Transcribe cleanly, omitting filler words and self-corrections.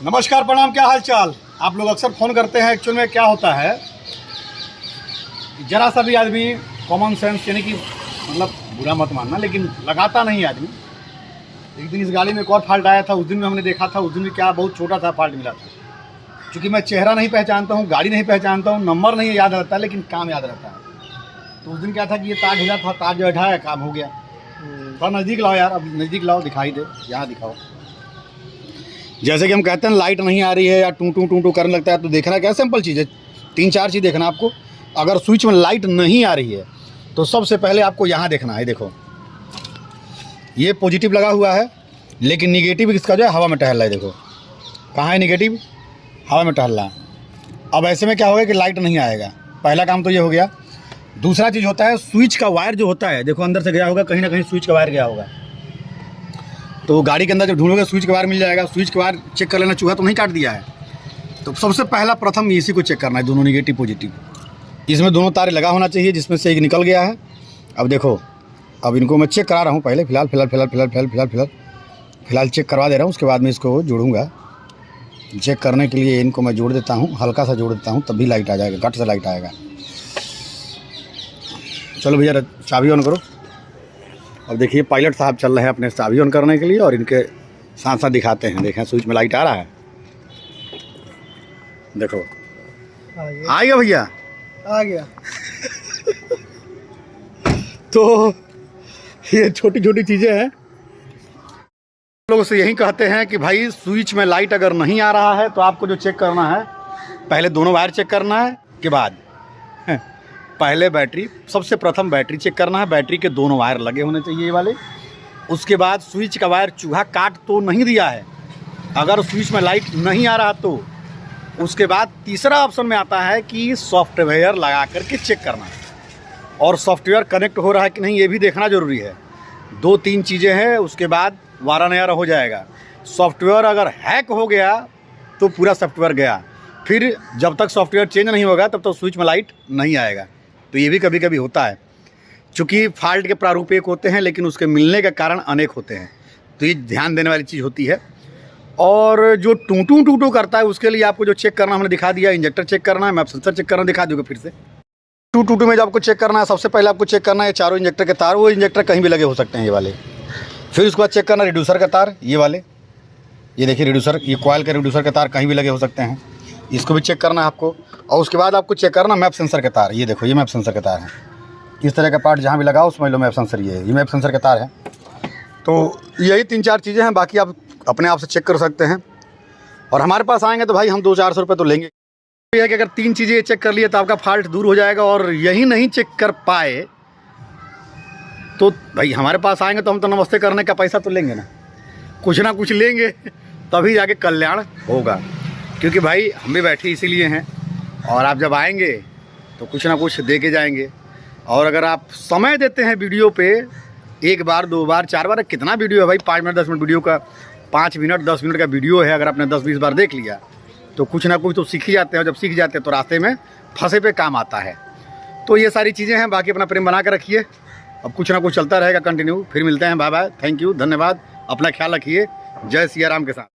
नमस्कार, प्रणाम, क्या हाल चाल। आप लोग अक्सर फ़ोन करते हैं। एक्चुअल में क्या होता है, ज़रा सा भी आदमी कॉमन सेंस, यानी कि मतलब बुरा मत मानना, लेकिन लगाता नहीं आदमी। एक दिन इस गाड़ी में एक और फॉल्ट आया था, उस दिन में हमने देखा था, उस दिन भी क्या बहुत छोटा था फॉल्ट मिला था। क्योंकि मैं चेहरा नहीं पहचानता हूँ, गाड़ी नहीं पहचानता हूँ, नंबर नहीं याद रहता, लेकिन काम याद रहता है। तो उस दिन क्या था कि ये तार ढीला था, तार जो हटाया काम हो गया। थोड़ा नज़दीक लाओ यार, अब नज़दीक लाओ, दिखाई दे, यहाँ दिखाओ। जैसे कि हम कहते हैं लाइट नहीं आ रही है या टू टू टू टू करने लगता है, तो देखना क्या सिंपल चीज़ है, 3-4 चीज़ देखना आपको। अगर स्विच में लाइट नहीं आ रही है तो सबसे पहले आपको यहाँ देखना है। देखो ये पॉजिटिव लगा हुआ है, लेकिन निगेटिव इसका जो है हवा में टहल रहा है। देखो कहाँ है निगेटिव, हवा में टहल रहा है। अब ऐसे में क्या होगा कि लाइट नहीं आएगा। पहला काम तो ये हो गया। दूसरा चीज़ होता है स्विच का वायर जो होता है, देखो अंदर से गया होगा, कहीं ना कहीं स्विच का वायर गया होगा। तो गाड़ी के अंदर जब ढूंढोगे स्विच का वायर मिल जाएगा। स्विच का वायर चेक कर लेना, चूहा तो नहीं काट दिया है। तो सबसे पहला प्रथम इसी को चेक करना है, दोनों निगेटिव पॉजिटिव। इसमें दोनों तारे लगा होना चाहिए, जिसमें से एक निकल गया है। अब देखो, अब इनको मैं चेक करा रहा हूँ पहले, फ़िलहाल चेक करवा दे रहा हूँ। उसके बाद में इसको जोड़ूंगा। चेक करने के लिए इनको मैं जोड़ देता हूँ, हल्का सा जोड़ देता हूँ, तभी लाइट आ जाएगा, घट से लाइट आएगा। चलो भैया चाबी ऑन करो। अब देखिए पायलट साहब चल रहे हैं अपने चाबी ऑन करने के लिए, और इनके साथ साथ दिखाते हैं। देखें स्विच में लाइट आ रहा है, देखो आ गया भैया, आ गया। तो ये छोटी छोटी चीज़ें हैं। लोगों से यही कहते हैं कि भाई स्विच में लाइट अगर नहीं आ रहा है तो आपको जो चेक करना है, पहले दोनों वायर चेक करना है, के बाद पहले बैटरी, सबसे प्रथम बैटरी चेक करना है। बैटरी के दोनों वायर लगे होने चाहिए ये वाले। उसके बाद स्विच का वायर चूहा काट तो नहीं दिया है, अगर स्विच में लाइट नहीं आ रहा तो उसके बाद तीसरा ऑप्शन में आता है कि सॉफ्टवेयर लगा करके चेक करना है, और सॉफ्टवेयर कनेक्ट हो रहा है कि नहीं ये भी देखना ज़रूरी है। 2-3 चीज़ें हैं, उसके बाद वारा नयारा हो जाएगा। सॉफ्टवेयर अगर हैक हो गया तो पूरा सॉफ्टवेयर गया, फिर जब तक सॉफ्टवेयर चेंज नहीं होगा तब तक स्विच में लाइट नहीं आएगा। तो ये भी कभी कभी होता है, चूँकि फॉल्ट के प्रारूप एक होते हैं, लेकिन उसके मिलने के कारण अनेक होते हैं। तो ये ध्यान देने वाली चीज़ होती है। और जो टू टू करता है, उसके लिए आपको जो चेक करना हमने दिखा दिया। इंजेक्टर चेक करना है, मैप सेंसर चेक करना दिखा दूँगा फिर से। टू में जो आपको चेक करना है, सबसे पहले आपको चेक करना है चारों इंजेक्टर के तार। वो इंजेक्टर कहीं भी लगे हो सकते हैं ये वाले। फिर उसके बाद चेक करना रिड्यूसर का तार, ये वाले, ये देखिए रिड्यूसर, ये कॉइल के रिड्यूसर के तार कहीं भी लगे हो सकते हैं, इसको भी चेक करना है आपको। और उसके बाद आपको चेक करना मैप सेंसर के तार। ये देखो, ये मैप सेंसर के तार है। इस तरह का पार्ट जहाँ भी लगाओ समझ लो मैप सेंसर ये है, ये मैप सेंसर के तार है। तो यही 3-4 चीज़ें हैं, बाकी आप अपने आप से चेक कर सकते हैं। और हमारे पास आएंगे तो भाई हम 200-400 रुपये तो लेंगे। ये है कि अगर 3 चीज़ें चेक कर लिए तो आपका फॉल्ट दूर हो जाएगा। और यही नहीं चेक कर पाए तो भाई हमारे पास आएंगे तो हम तो नमस्ते करने का पैसा तो लेंगे ना कुछ लेंगे, तभी जाके कल्याण होगा। क्योंकि भाई हम भी बैठे इसीलिए हैं, और आप जब आएंगे तो कुछ ना कुछ दे के जाएंगे। और अगर आप समय देते हैं वीडियो पे, 1 बार 2 बार 4 बार, कितना वीडियो है भाई, 5 मिनट 10 मिनट वीडियो का, 5 मिनट 10 मिनट का वीडियो है। अगर आपने 10-20 बार देख लिया तो कुछ ना कुछ तो सीख ही जाते हैं, और जब सीख जाते हैं तो रास्ते में फंसे पे काम आता है। तो ये सारी चीज़ें हैं। बाकी अपना प्रेम बना कर रखिए, अब कुछ ना कुछ चलता रहेगा कंटिन्यू। फिर मिलते हैं, बाय बाय, थैंक यू, धन्यवाद, अपना ख्याल रखिए। जय सिया राम के साथ।